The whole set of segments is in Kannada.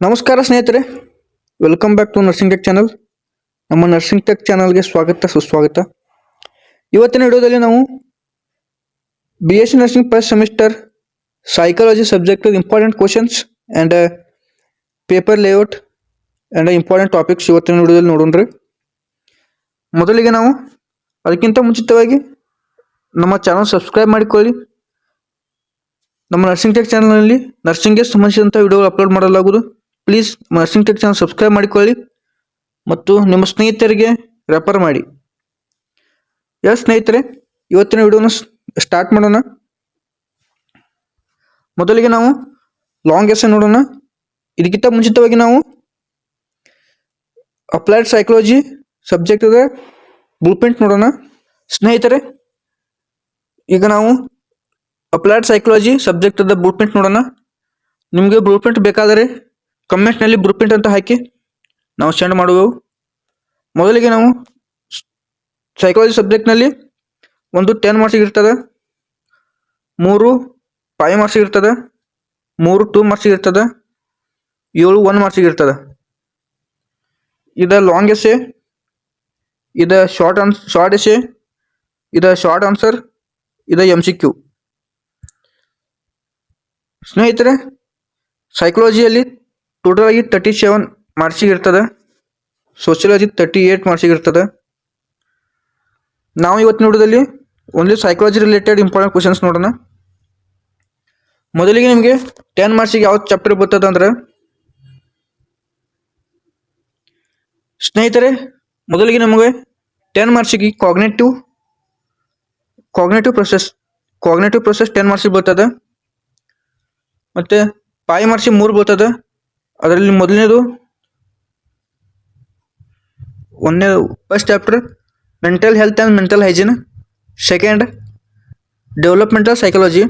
ನಮಸ್ಕಾರ ಸ್ನೇಹಿತರೆ, welcome back to nursing tech channel. ನಮ್ಮ ನರ್ಸಿಂಗ್ ಟೆಕ್ ಚಾನಲ್ಗೆ ಸ್ವಾಗತ ಸುಸ್ವಾಗತ. ಇವತ್ತಿನ ವಿಡಿಯೋದಲ್ಲಿ ನಾವು B S C nursing first semester psychology subject important questions and paper layout and important topics ಇವತ್ತಿನ ವಿಡಿಯೋದಲ್ಲಿ ನೋಡೋಣ್ರಿ. ಮೊದಲಿಗೆ ನಾವು ಅದಕ್ಕಿಂತ ಮುಂಚಿತವಾಗಿ ನಮ್ಮ ಚಾನಲ್ ಸಬ್ಸ್ಕ್ರೈಬ್ ಮಾಡಿಕೊಳ್ಳಿ. ನಮ್ಮ ನರ್ಸಿಂಗ್ ಟೆಕ್ ಚಾನಲ್ನಲ್ಲಿ ನರ್ಸಿಂಗ್ಗೆ ಸಂಬಂಧಿಸಿದಂಥ ವಿಡಿಯೋ ಅಪ್ಲೋಡ್ ಮಾಡಲಾಗುವುದು. Please nursing tech channel subscribe ಮಾಡಿಕೊಳ್ಳಿ ಮತ್ತು ನಿಮ್ಮ ಸ್ನೇಹಿತರಿಗೆ ರೆಫರ್ ಮಾಡಿ. ಸ್ನೇಹಿತರೆ, ಇವತ್ತಿನ ವಿಡಿಯೋನ ಸ್ಟಾರ್ಟ್ ಮಾಡೋಣ. ಮೊದಲಿಗೆ ನಾವು ಲಾಂಗ್ ಎಸ್ಸೆ ನೋಡೋಣ. ಇದಕ್ಕಿಂತ ಮುಂಚಿತವಾಗಿ ನಾವು ಅಪ್ಲೈಡ್ ಸೈಕಾಲಜಿ ಸಬ್ಜೆಕ್ಟದ ಬ್ಲೂಪ್ರಿಂಟ್ ನೋಡೋಣ. ಸ್ನೇಹಿತರೆ, ಈಗ ನಾವು ಅಪ್ಲೈಡ್ ಸೈಕಾಲಜಿ ಸಬ್ಜೆಕ್ಟದ ಬ್ಲೂಪ್ರಿಂಟ್ ನೋಡೋಣ. ನಿಮಗೆ ಬ್ಲೂಪ್ರಿಂಟ್ ಬೇಕಾದರೆ ಕಮೆಂಟ್ನಲ್ಲಿ ಬ್ಲೂಪ್ರಿಂಟ್ ಅಂತ ಹಾಕಿ ನಾವು ಸೆಂಡ್ ಮಾಡುವೆವು. ಮೊದಲಿಗೆ ನಾವು ಸೈಕಾಲಜಿ ಸಬ್ಜೆಕ್ಟ್ನಲ್ಲಿ ಒಂದು 10 ಮಾರ್ಕ್ಸಿಗೆ ಇರ್ತದೆ, 3 5 ಮಾರ್ಕ್ಸಿಗೆ ಇರ್ತದೆ, 3 2 ಮಾರ್ಕ್ಸಿಗೆ ಇರ್ತದೆ, 7 1 ಮಾರ್ಕ್ಸಿಗೆ ಇರ್ತದೆ. ಇದು ಲಾಂಗ್ ಎಸ್ಸೆ, ಇದು ಶಾರ್ಟ್ ಎಸ್ಸೆ, ಇದು ಶಾರ್ಟ್ ಆನ್ಸರ್, ಇದು MCQ. ಸ್ನೇಹಿತರೆ, ಸೈಕಾಲಜಿಯಲ್ಲಿ ಟೋಟಲ್ ಆಗಿ 37 ಮಾರ್ಕ್ಸಿಗೆ ಇರ್ತದೆ, ಸೋಷಿಯಾಲಜಿ 38 ಮಾರ್ಕ್ಸಿಗೆ ಇರ್ತದೆ. ನಾವು ಇವತ್ತು ನೋಡೋದಲ್ಲಿ only psychology related important questions ನೋಡೋಣ. ಮೊದಲಿಗೆ ನಿಮಗೆ 10 ಮಾರ್ಕ್ಸಿಗೆ ಯಾವ ಚಾಪ್ಟರ್ ಬರ್ತದೆ ಅಂದ್ರೆ, ಸ್ನೇಹಿತರೆ, ಮೊದಲಿಗೆ ನಮಗೆ 10 ಮಾರ್ಕ್ಸಿಗೆ ಕಾಗ್ನೇಟಿವ್ ಪ್ರೊಸೆಸ್ 10 ಮಾರ್ಕ್ಸಿಗೆ ಬರ್ತದೆ. ಮತ್ತು 5 ಮಾರ್ಕ್ಸಿಗೆ 3 ಬರ್ತದೆ. ಅದರಲ್ಲಿ ಮೊದಲನೇದು first chapter mental health and mental hygiene, second developmental psychology,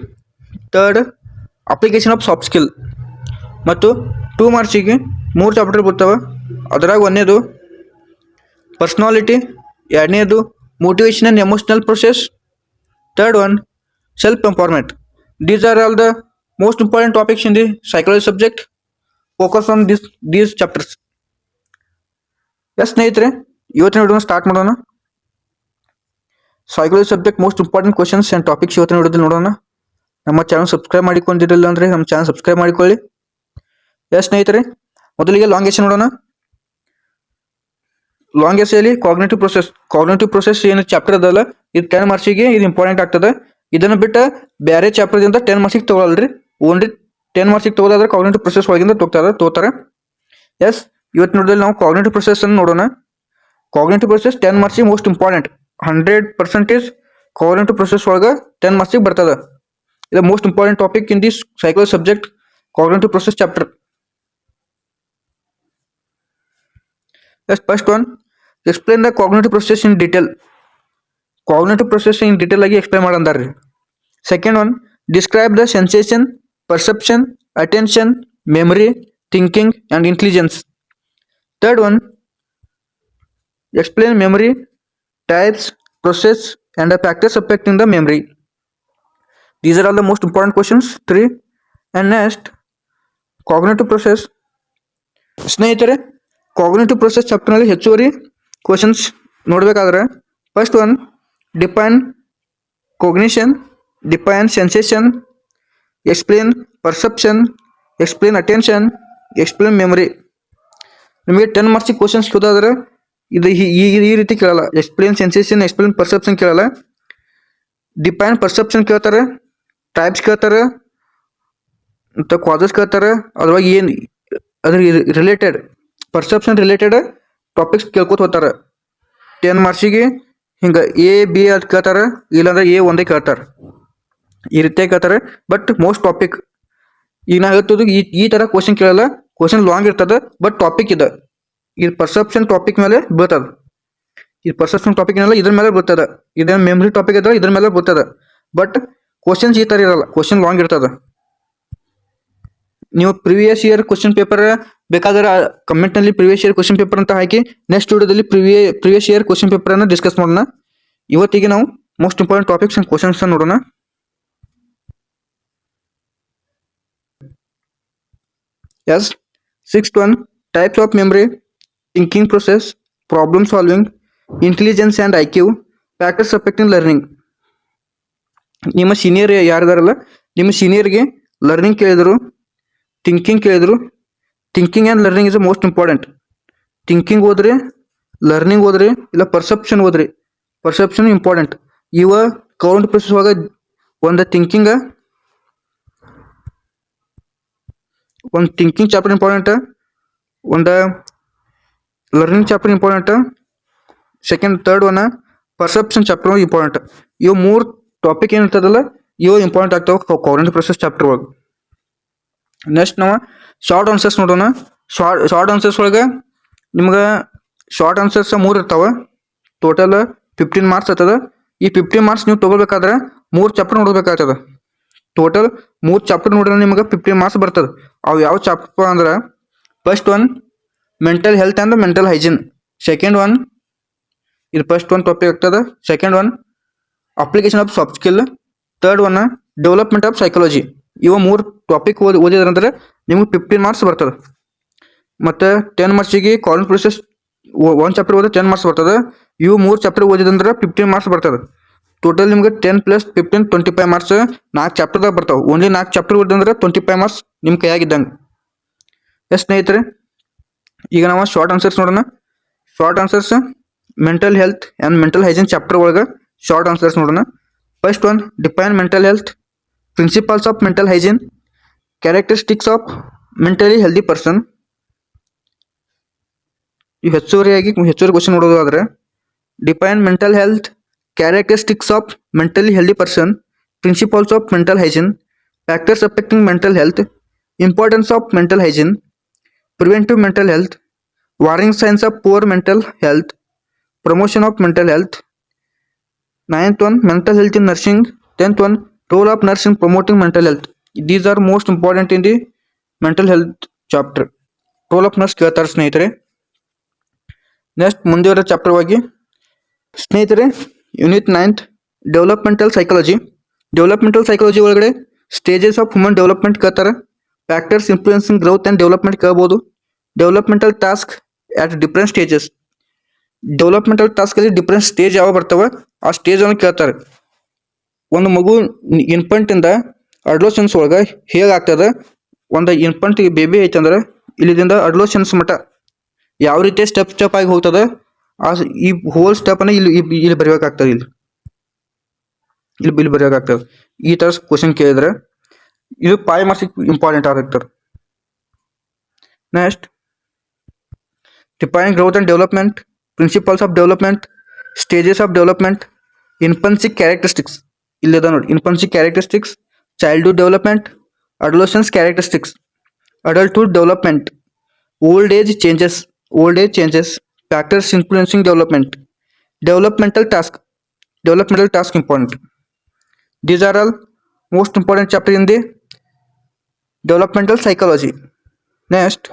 third application of soft skill. ಮತ್ತು 2 ಮಾರ್ಕ್ಸಿಗೆ 3 ಚಾಪ್ಟರ್ ಬರ್ತವೆ. ಅದರಾಗ ಒಂದನೇದು ಪರ್ಸ್ನಾಲಿಟಿ, ಎರಡನೇದು motivation and emotional process, third one self empowerment. These are all the most important topics in the psychology subject. Focus on these chapters. ಸ್ನೇಹಿತರೆ, ಇವತ್ತಿನ ವಿಡಿಯೋನ ಸ್ಟಾರ್ಟ್ ಮಾಡೋಣ. Psychology subject most important questions and topics ಇವತ್ತಿನ ವಿಡಿಯೋದಲ್ಲಿ ನೋಡೋಣ. ನಮ್ಮ ಚಾನಲ್ ಸಬ್ಸ್ಕ್ರೈಬ್ ಮಾಡಿಕೊಂಡಿರಲಿಲ್ಲ ಅಂದರೆ ನಮ್ಮ ಚಾನಲ್ ಸಬ್ಸ್ಕ್ರೈಬ್ ಮಾಡಿಕೊಳ್ಳಿ. ಸ್ನೇಹಿತರೆ, ಮೊದಲಿಗೆ ಲಾಂಗ್ ಎಸ್ಸೆ ನೋಡೋಣ. ಲಾಂಗ್ ಎಸ್ಸೆಯಲ್ಲಿ ಕಾಗ್ನೇಟಿವ್ ಪ್ರೊಸೆಸ್ ಏನು ಚಾಪ್ಟರ್ ಅದಲ್ಲ, ಇದು 10 ಮಾರ್ಕ್ಸಿಗೆ ಇದು ಇಂಪಾರ್ಟೆಂಟ್ ಆಗ್ತದೆ. ಇದನ್ನು ಬಿಟ್ಟು ಬೇರೆ ಚಾಪ್ಟರ್ದಿಂದ 10 ಮಾರ್ಕ್ಸಿಗೆ ತಗೊಳ್ಳಲ್ರಿ. ಓನ್ಲಿ 10 ಮಾರ್ಕ್ಸಿಗೆ ತಗೋದಾದ್ರೆ ಕಾಗ್ನೇಟಿವ್ ಪ್ರೊಸೆಸ್ ಒಳಗಿಂದ ತೋತಾರೆ. ಇವತ್ತು ನೋಡಿದಲ್ಲಿ ನಾವು ಕಾಗ್ನೇಟಿವ್ ಪ್ರೊಸೆಸ್ ಅನ್ನು ನೋಡೋಣ. ಕಾಗ್ನೇಟಿವ್ ಪ್ರೊಸೆಸ್ 10 ಮಾರ್ಕ್ಸಿಗೆ ಮೋಸ್ಟ್ ಇಂಪಾರ್ಟೆಂಟ್. 100% ಕಾಗ್ನೇಟಿವ್ ಪ್ರೊಸೆಸ್ ಒಳಗೆ 10 ಮಾರ್ಕ್ಸಿಗೆ ಬರ್ತದೆ. ಇದು most important topic in this psychology subject, cognitive process chapter. First one, explain the cognitive process in detail. Cognitive process in detail ಆಗಿ ಎಕ್ಸ್ಪ್ಲೇನ್ ಮಾಡಂದಾರ್ರಿ. Second one, describe the sensation, perception, attention, memory, thinking and intelligence. Third one, explain memory types, process and the factors affecting the memory. These are all the most important questions. 3 and next, cognitive process. ಸ್ನೇಹಿತರೆ, ಕಾಗ್ನೇಟಿವ್ ಪ್ರೊಸೆಸ್ ಚಾಪ್ಟರ್ನಲ್ಲಿ ಹೆಚ್ಚುವರಿ ಕ್ವಶನ್ಸ್ ನೋಡಬೇಕಾದ್ರೆ, first one, define cognition, define sensation, explain perception, explain attention, explain memory. ನಿಮಗೆ 10 ಮಾರ್ಕ್ಸಿಗೆ ಕ್ವಶನ್ಸ್ ಕೇಳೋದಾದ್ರೆ ಇದು ಈ ರೀತಿ ಕೇಳಲ್ಲ. ಎಕ್ಸ್ಪ್ಲೇನ್ ಸೆನ್ಸೇಷನ್, ಎಕ್ಸ್ಪ್ಲೇನ್ ಪರ್ಸೆಪ್ಷನ್ ಕೇಳಲ್ಲ. ಡಿಫೈನ್ ಪರ್ಸೆಪ್ಷನ್ ಕೇಳ್ತಾರೆ, ಟೈಪ್ಸ್ ಕೇಳ್ತಾರೆ, ಮತ್ತು ಕಾಸಸ್ ಕೇಳ್ತಾರೆ. ಅದ್ರೊಳಗೆ ಏನು ಅದ್ರ ರಿಲೇಟೆಡ್ ಪರ್ಸೆಪ್ಷನ್ ರಿಲೇಟೆಡ್ ಟಾಪಿಕ್ಸ್ ಕೇಳ್ಕೊತ ಹೋಗ್ತಾರೆ. 10 ಮಾರ್ಕ್ಸಿಗೆ ಹಿಂಗೆ A B ಅದು ಕೇಳ್ತಾರೆ, ಇಲ್ಲಾಂದ್ರೆ A ಒಂದೇ ಕೇಳ್ತಾರೆ. ಈ ರೀತಿಯಾಗಿ ಕೇಳ್ತಾರೆ. ಬಟ್ ಮೋಸ್ಟ್ ಟಾಪಿಕ್ ಈಗ ನಾ ಹೇಳ್ತದ್ದು ಈ ಥರ ಕ್ವಶನ್ ಕೇಳಲ್ಲ. ಕ್ವಶನ್ ಲಾಂಗ್ ಇರ್ತದೆ, ಬಟ್ ಟಾಪಿಕ್ ಇದೆ. ಇದು ಪರ್ಸೆಪ್ಷನ್ ಟಾಪಿಕ್ ಮೇಲೆ ಬರ್ತದೆ. ಇದು ಪರ್ಸೆಪ್ಷನ್ ಟಾಪಿಕ್ ಏನಲ್ಲ, ಇದ್ರ ಮೇಲೆ ಬರ್ತದೆ. ಇದೇನು ಮೆಮರಿ ಟಾಪಿಕ್ ಇದ್ರೆ ಇದ್ರ ಮೇಲೆ ಬರ್ತದೆ. ಬಟ್ ಕ್ವಶನ್ಸ್ ಈ ಥರ ಇರಲ್ಲ, ಕ್ವಶನ್ ಲಾಂಗ್ ಇರ್ತದೆ. ನೀವು ಪ್ರಿವಿಯಸ್ ಇಯರ್ ಕ್ವಶನ್ ಪೇಪರ್ ಬೇಕಾದ್ರೆ ಕಮೆಂಟ್ನಲ್ಲಿ ಪ್ರಿವಿಯಸ್ ಇಯರ್ ಕ್ವಶನ್ ಪೇಪರ್ ಅಂತ ಹಾಕಿ ನೆಕ್ಸ್ಟ್ ವಿಡಿಯೋದಲ್ಲಿ ಪ್ರಿವಿಯಸ್ ಇಯರ್ ಕ್ವಶನ್ ಪೇಪರನ್ನು ಡಿಸ್ಕಸ್ ಮಾಡೋಣ. ಇವತ್ತಿಗೆ ನಾವು most important topics and questions ನೋಡೋಣ. Sixth one, types of memory, thinking process, problem solving, intelligence and IQ, factors affecting learning. ನಿಮ್ಮ ಸೀನಿಯರ್ ಯಾರಿದಾರಲ್ಲ, ನಿಮ್ಮ ಸೀನಿಯರ್ಗೆ ಲರ್ನಿಂಗ್ ಕೇಳಿದ್ರು, ಥಿಂಕಿಂಗ್ ಕೇಳಿದ್ರು. Thinking and learning is most important. Thinking ಓದ್ರಿ, ಲರ್ನಿಂಗ್ ಓದ್ರಿ, ಇಲ್ಲ ಪರ್ಸೆಪ್ಷನ್ ಓದ್ರಿ. Perception important. ಇವ ಕೌಂಟ್ ಪ್ರೊಸೆಸ್ ಒಳಗೆ ಒಂದು ಥಿಂಕಿಂಗ್ ಚಾಪ್ಟರ್ ಇಂಪಾರ್ಟೆಂಟ್, ಒಂದು learning chapter important, second third one perception chapter important. ಇವು ಮೂರು ಟಾಪಿಕ್ ಏನಿರ್ತದಲ್ಲ ಇವು ಇಂಪಾರ್ಟೆಂಟ್ ಆಗ್ತಾವೆ ಕಾಗ್ನಿಟಿವ್ ಪ್ರೊಸೆಸ್ ಚಾಪ್ಟರ್ ಒಳಗೆ. ನೆಕ್ಸ್ಟ್ ನಾವು ಶಾರ್ಟ್ ಆನ್ಸರ್ಸ್ ನೋಡೋಣ. ಶಾರ್ಟ್ ಆನ್ಸರ್ಸ್ ಒಳಗೆ ನಿಮ್ಗೆ ಶಾರ್ಟ್ ಆನ್ಸರ್ಸ್ 3 ಇರ್ತಾವೆ. ಟೋಟಲ್ 15 ಮಾರ್ಕ್ಸ್ ಆಗ್ತದೆ. ಈ 15 ಮಾರ್ಕ್ಸ್ ನೀವು ತೊಗೋಬೇಕಾದ್ರೆ 3 ಚಾಪ್ಟರ್ ನೋಡ್ಬೇಕಾಗ್ತದೆ. ಟೋಟಲ್ 3 ಚಾಪ್ಟರ್ ನೋಡಿದ್ರೆ ನಿಮ್ಗೆ 15 ಮಾರ್ಕ್ಸ್ ಬರ್ತದೆ. ಅವು ಯಾವ ಚಾಪ್ಟರ್ ಅಂದ್ರೆ, first one mental health and mental hygiene, second one ಇದು ಫಸ್ಟ್ ಒನ್ ಟಾಪಿಕ್ ಆಗ್ತದೆ, second one application of soft skill, third one development of psychology. ಇವು 3 ಟಾಪಿಕ್ ಓದಿದ್ರಂದ್ರೆ ನಿಮ್ಗೆ 15 ಮಾರ್ಕ್ಸ್ ಬರ್ತದೆ. ಮತ್ತು 10 ಮಾರ್ಕ್ಸಿಗೆ ಕಾಗ್ನಿಟಿವ್ ಪ್ರೊಸೆಸ್ 1 ಚಾಪ್ಟರ್ ಓದಿದ್ರೆ 10 ಮಾರ್ಕ್ಸ್ ಬರ್ತದೆ. ಇವು 3 ಚಾಪ್ಟರ್ ಓದಿದಂದ್ರೆ 15 ಮಾರ್ಕ್ಸ್ ಬರ್ತದೆ. ಟೋಟಲ್ ನಿಮ್ಗೆ 10 + 15 25 ಮಾರ್ಕ್ಸ್ 4 ಚಾಪ್ಟರ್ದಾಗ ಬರ್ತಾವೆ. ಓನ್ಲಿ 4 ಚಾಪ್ಟರ್ ಓದಿದಂದ್ರೆ 25 ಮಾರ್ಕ್ಸ್ ನಿಮ್ಮ ಕೈಯಾಗಿದ್ದಂಗೆ. ಎಷ್ಟು ಸ್ನೇಹಿತರೆ, ಈಗ ನಾವು ಶಾರ್ಟ್ ಆನ್ಸರ್ಸ್ ನೋಡೋಣ. Short answers mental health and mental hygiene chapter ಒಳಗೆ ಶಾರ್ಟ್ ಆನ್ಸರ್ಸ್ ನೋಡೋಣ. First one define mental health, principles of mental hygiene, characteristics of mentally healthy person. ಈ ಹೆಚ್ಚುವರಿ ಕ್ವಶನ್ ನೋಡೋದಾದ್ರೆ, define mental health, characteristics of mentally healthy person, principles of mental hygiene, factors affecting mental health, importance of mental hygiene, preventive mental health, warning science of poor mental health, promotion of mental health. 9th one mental health in nursing, 10th one role of nurse in promoting mental health. These are most important in the mental health chapter. Role of nurse ಕೇಳ್ತಾರೆ ಸ್ನೇಹಿತರೆ. ನೆಕ್ಸ್ಟ್ ಮುಂದಿರೋ ಚಾಪ್ಟರ್ ಆಗಿ ಸ್ನೇಹಿತರೆ unit 9th developmental psychology. Developmental psychology ಒಳಗಡೆ ಸ್ಟೇಜಸ್ ಆಫ್ ಹ್ಯೂಮನ್ ಡೆವಲಪ್ಮೆಂಟ್ ಕೇಳ್ತಾರೆ. Factors influencing growth and development ಕೇಳ್ಬೋದು. Developmental task at different stages. Developmental ಟಾಸ್ಕಲ್ಲಿ ಡಿಫ್ರೆಂಟ್ ಸ್ಟೇಜ್ ಯಾವ ಬರ್ತವೆ ಆ ಸ್ಟೇಜನ್ನು ಕೇಳ್ತಾರೆ. ಒಂದು ಮಗು ಇನ್ಫಂಟಿಂದ ಅಡ್ಲೋಸೆನ್ಸ್ ಒಳಗೆ ಹೇಗಾಗ್ತದೆ, ಒಂದು ಇನ್ಫಂಟ್ ಬೇಬಿ ಐತಂದ್ರೆ ಇಲ್ಲಿಂದ ಅಡ್ಲೋಸೆನ್ಸ್ ಮಟ್ಟ ಯಾವ ರೀತಿ ಸ್ಟೆಪ್ ಆಗಿ ಹೋಗ್ತದೆ, ಈ ಹೋಲ್ ಸ್ಟೆಪ್ಪನ್ನು ಇಲ್ಲಿ ಬರೀಬೇಕಾಗ್ತದೆ. ಇಲ್ಲಿ ಬರೀಬೇಕಾಗ್ತದೆ. ಈ ಥರ ಕ್ವಶನ್ ಕೇಳಿದ್ರೆ ಇದು 5 ಮಾರ್ಕ್ಸಿಗೆ ಇಂಪಾರ್ಟೆಂಟ್ ಆಗ್ತದೆ. Next define growth and development, principles of development, stages of development, infancy characteristics. ಇಲ್ಲದ ನೋಡಿ infancy characteristics, childhood development, adolescence characteristics, adulthood development, old age changes, factors influencing development, developmental task important. These are all most important chapter in the developmental psychology. Next,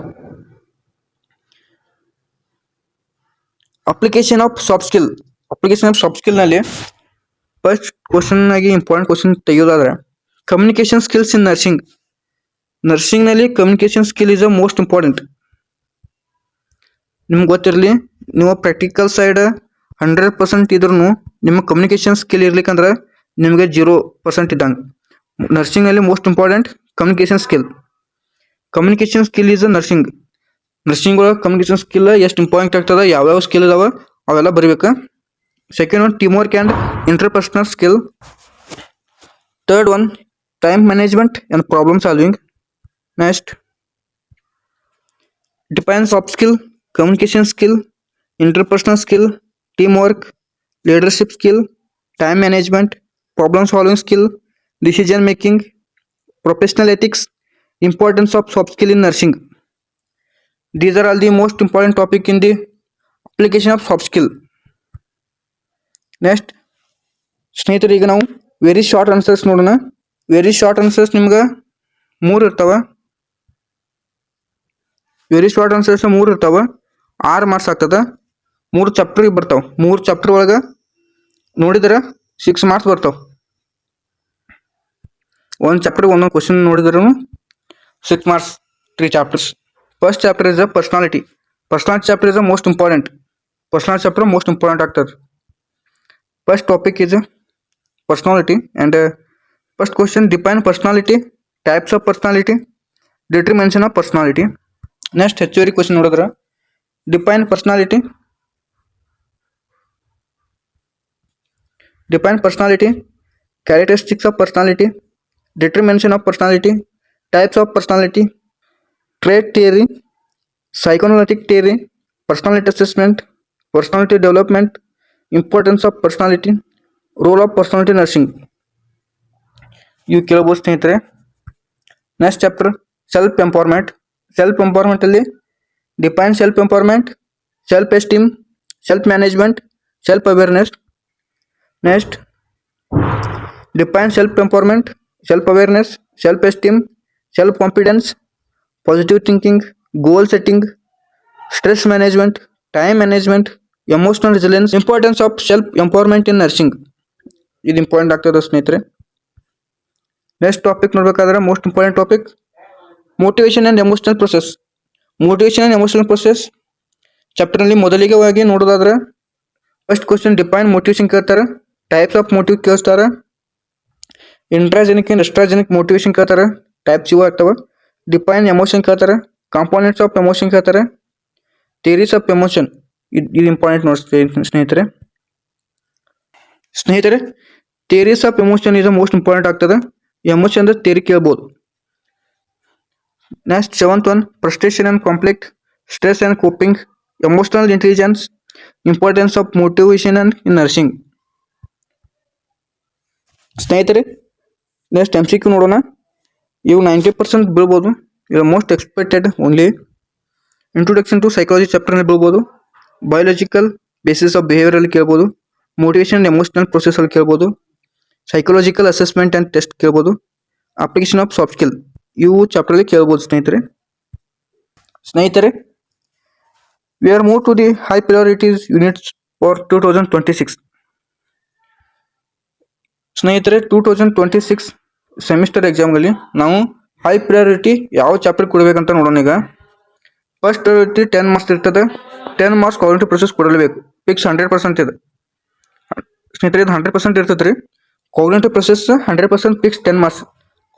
application of soft skill. Application of soft skill ನಲ್ಲಿ ಫಸ್ಟ್ ಕ್ವಶನ್ ಆಗಿ ಇಂಪಾರ್ಟೆಂಟ್ ಕ್ವಶನ್ ತೆಗೆಯೋದಾದ್ರೆ ಕಮ್ಯುನಿಕೇಶನ್ ಸ್ಕಿಲ್ಸ್ ಇನ್ ನರ್ಸಿಂಗ್. ನರ್ಸಿಂಗ್ನಲ್ಲಿ communication skill is a most important. ನಿಮ್ಗೆ ಗೊತ್ತಿರಲಿ, ನೀವು ಪ್ರಾಕ್ಟಿಕಲ್ ಸೈಡ್ 100% ಇದ್ರೂ ನಿಮ್ಮ ಕಮ್ಯುನಿಕೇಶನ್ ಸ್ಕಿಲ್ ಇರ್ಲಿಕ್ಕಂದ್ರೆ ನಿಮಗೆ 0% ಇದ್ದಂಗೆ. ನರ್ಸಿಂಗ್ನಲ್ಲಿ most important communication skill. Communication skill is a nursing ಒಳಗೆ ಕಮ್ಯುನಿಕೇಶನ್ ಸ್ಕಿಲ್ ಎಷ್ಟು ಇಂಪಾರ್ಟೆಂಟ್ ಆಗ್ತದೆ, ಯಾವ್ಯಾವ ಸ್ಕಿಲ್ ಇದಾವೆ ಅವೆಲ್ಲ ಬರೀಬೇಕು. Second one team work and interpersonal skill. Third one time management and problem solving. Next define soft skill, communication skill, interpersonal skill, team work, leadership skill, time management, problem solving skill, decision making, professional ethics, importance of soft skill in nursing. These are all the most important topic in the application of soft skill. Next ಸ್ನೇಹಿತರೆ ಈಗ ನಾವು ವೆರಿ ಶಾರ್ಟ್ ಆನ್ಸರ್ಸ್ ನೋಡೋಣ. ವೆರಿ ಶಾರ್ಟ್ ಆನ್ಸರ್ಸ್ ನಿಮ್ಗೆ 3 ಇರ್ತಾವೆ. 6 ಮಾರ್ಕ್ಸ್ ಆಗ್ತದೆ. 3 ಚಾಪ್ಟರ್ಗೆ ಬರ್ತಾವೆ. 3 ಚಾಪ್ಟರ್ ಒಳಗೆ ನೋಡಿದ್ರೆ 6 ಮಾರ್ಕ್ಸ್ ಬರ್ತಾವೆ. ಒಂದು ಚಾಪ್ಟರ್ಗೆ ಒಂದೊಂದು ಕ್ವಶನ್ ನೋಡಿದ್ರೂ 6 marks 3 chapters. First chapter is the personality. Personality chapter is the most important. Personality chapter most important actor. First topic is personality, and first question: define personality, types of personality, determination of personality. Next theory question ನೋಡಿದ್ರೆ define personality. Define personality, characteristics of personality, determination of personality, types of personality, trait theory, psychoanalytic theory, personality assessment, personality development, importance of personality, role of personality nursing ಇವು ಕೇಳಬಹುದು ಸ್ನೇಹಿತರೆ. Next chapter self empowerment. Self ಎಂಪವರ್ಮೆಂಟಲ್ಲಿ define self empowerment, self esteem, self management, self awareness. Next define self empowerment, self awareness, self esteem, self confidence, positive thinking, goal setting, stress management, time management, emotional resilience, importance of self empowerment in nursing. ಇದು ಇಂಪಾರ್ಟೆಂಟ್ ಆಗ್ತದೆ ಸ್ನೇಹಿತರೆ. ನೆಕ್ಸ್ಟ್ ಟಾಪಿಕ್ ನೋಡ್ಬೇಕಾದ್ರೆ most important topic motivation and emotional process. Motivation and emotional process ಚಾಪ್ಟರ್ನಲ್ಲಿ ಮೊದಲಿಗೆ ನೋಡೋದಾದ್ರೆ ಫಸ್ಟ್ ಕ್ವಶನ್ ಡಿಫೈನ್ ಮೋಟಿವೇಶನ್ ಕೇಳ್ತಾರೆ, ಟೈಪ್ಸ್ ಆಫ್ ಮೋಟಿವ್ ಕೇಳ್ತಾರೆ, ಇಂಟ್ರಾಜೆನಿಕ್ ಆ್ಯಂಡ್ ಎಕ್ಸ್ಟ್ರಾಜೆನಿಕ್ ಮೋಟಿವೇಶನ್ ಕೇಳ್ತಾರೆ, ಟೈಪ್ಸ್ ಇವು ಆಗ್ತವೆ. ಡಿಫೈನ್ ಎಮೋಷನ್ ಕೇಳ್ತಾರೆ, ಕಾಂಪೋನೆಂಟ್ಸ್ ಆಫ್ ಎಮೋಷನ್ ಕೇಳ್ತಾರೆ, ಥಿಯರೀಸ್ ಆಫ್ ಎಮೋಷನ್. ಇದು ಇಂಪಾರ್ಟೆಂಟ್ ನೋಡಿ ಸ್ನೇಹಿತರೆ. Theories of emotion is most important ಆಗ್ತದೆ. ಎಮೋಷನ್ ಅಂದ್ರೆ ಥಿಯರಿ ಕೇಳ್ಬೋದು. Next seventh one frustration and conflict, stress and coping, emotional intelligence, importance of motivation and in nursing. ಸ್ನೇಹಿತರೆ ನೆಕ್ಸ್ಟ್ MCQ ನೋಡೋಣ. ಇವು 90% ಬೀಳ್ಬೋದು. ಇದು most expected only. Introduction to psychology ಚಾಪ್ಟರ್ನಲ್ಲಿ ಬೀಳ್ಬೋದು, ಬಯೋಲಾಜಿಕಲ್ ಬೇಸಿಸ್ ಆಫ್ ಬಿಹೇವಿಯರ್ ಅಲ್ಲಿ ಕೇಳ್ಬೋದು, ಮೋಟಿವೇಶನ್ ಎಮೋಷನಲ್ ಪ್ರೊಸೆಸ್ ಅಲ್ಲಿ ಕೇಳ್ಬೋದು, ಸೈಕಾಲಜಿಕಲ್ ಅಸೆಸ್ಮೆಂಟ್ ಆ್ಯಂಡ್ ಟೆಸ್ಟ್ ಕೇಳ್ಬೋದು, ಅಪ್ಲಿಕೇಶನ್ ಆಫ್ ಸಾಫ್ಟ್ ಸ್ಕಿಲ್ ಇವು ಚಾಪ್ಟರ್ಲಿ ಕೇಳ್ಬೋದು ಸ್ನೇಹಿತರೆ. We are move to the high priorities units for 2026. ಸ್ನೇಹಿತರೆ 2026 ಸೆಮಿಸ್ಟರ್ ಎಕ್ಸಾಮ್ಗಳಲ್ಲಿ ನಾವು ಹೈ ಪ್ರಯಾರಿಟಿ ಯಾವ ಚಾಪ್ಟರ್ ಕೊಡಬೇಕಂತ ನೋಡೋಣ. ಈಗ ಫಸ್ಟ್ ಪ್ರಯಾರಿಟಿ 10 ಮಾರ್ಕ್ಸ್ ಇರ್ತದೆ. 10 ಮಾರ್ಕ್ಸ್ ಕಾಗ್ನಿಟಿವ್ ಪ್ರೊಸೆಸ್ ಕೊಡಲೇಬೇಕು. ಫಿಕ್ಸ್ 100% ಇದೆ ಸ್ನೇಹಿತರೆ. ಇದು 100% ಇರ್ತದೆ ರೀ. Cognitive process 100% fix 10 marks.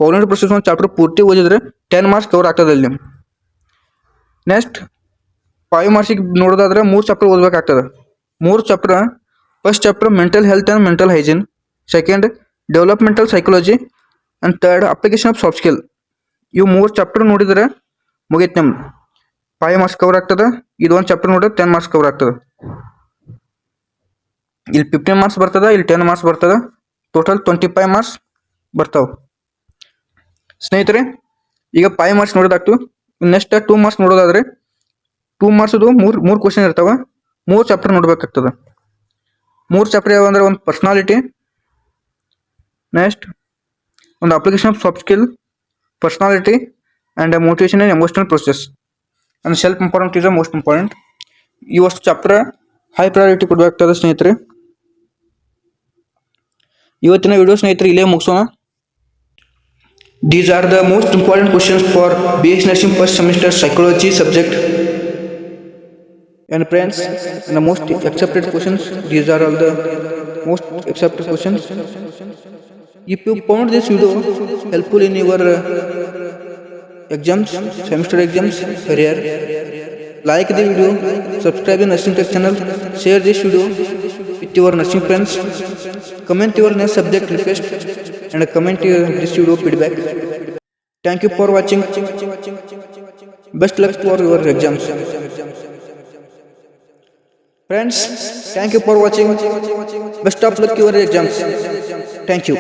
Cognitive process ಒಂದು ಚಾಪ್ಟರ್ ಪೂರ್ತಿ ಓದಿದ್ರೆ 10 ಮಾರ್ಕ್ಸ್ ಕವರ್ ಆಗ್ತದೆ ಅಲ್ಲಿ. ನೆಕ್ಸ್ಟ್ 5 ಮಾರ್ಕ್ಸಿಗೆ ನೋಡೋದಾದ್ರೆ 3 ಚಾಪ್ಟರ್ ಓದಬೇಕಾಗ್ತದೆ. 3 chapter, first chapter mental health and mental hygiene, second developmental psychology and third application of soft skill. ಇವು 3 ಚಾಪ್ಟರ್ ನೋಡಿದರೆ ಮುಗೀತು ನಮ್ದು. 5 ಮಾರ್ಕ್ಸ್ ಕವರ್ ಆಗ್ತದೆ. ಇದು ಒಂದು ಚಾಪ್ಟರ್ ನೋಡಿದ್ರೆ 10 ಮಾರ್ಕ್ಸ್ ಕವರ್ ಆಗ್ತದೆ. ಇಲ್ಲಿ 15 ಮಾರ್ಕ್ಸ್ ಬರ್ತದೆ, ಇಲ್ಲಿ 10 ಮಾರ್ಕ್ಸ್ ಬರ್ತದೆ. ಟೋಟಲ್ 25 ಮಾರ್ಕ್ಸ್ ಬರ್ತಾವೆ ಸ್ನೇಹಿತರೆ. ಈಗ 5 ಮಾರ್ಕ್ಸ್ ನೋಡೋದಾಗ್ತು. ನೆಕ್ಸ್ಟ್ 2 ಮಾರ್ಕ್ಸ್ ನೋಡೋದಾದ್ರೆ 2 ಮಾರ್ಕ್ಸ್ದು ಮೂರು ಕ್ವಶನ್ ಇರ್ತಾವೆ. 3 ಚಾಪ್ಟರ್ ನೋಡ್ಬೇಕಾಗ್ತದೆ. 3 ಚಾಪ್ಟರ್ ಯಾವ ಅಂದ್ರೆ ಒಂದು ಪರ್ಸನಾಲಿಟಿ, ನೆಕ್ಸ್ಟ್ ಒಂದು application of soft skill, personality and motivation and emotional process and self important is most important. ಇವಷ್ಟು ಚಾಪ್ಟರ್ ಹೈ ಪ್ರಯಾರಿಟಿ ಕೊಡಬೇಕಾಗ್ತದೆ ಸ್ನೇಹಿತರೆ. ಇವತ್ತಿನ ವಿಡಿಯೋ ಸ್ನೇಹಿತರೆ ಇಲ್ಲೇ ಮುಗಿಸೋಣ. These are the most important questions for BS Nursing first semester psychology subject. And friends, the most accepted questions. These are all the most accepted questions. If you found this video helpful in your exams, semester exams, career, like the video, subscribe to Nursing Tech channel, share this video with your nursing friends, comment your next subject request, and comment this video feedback. Thank you for watching. Best luck for your exams. Friends, thank you for watching. Best of luck your exams. Thank you.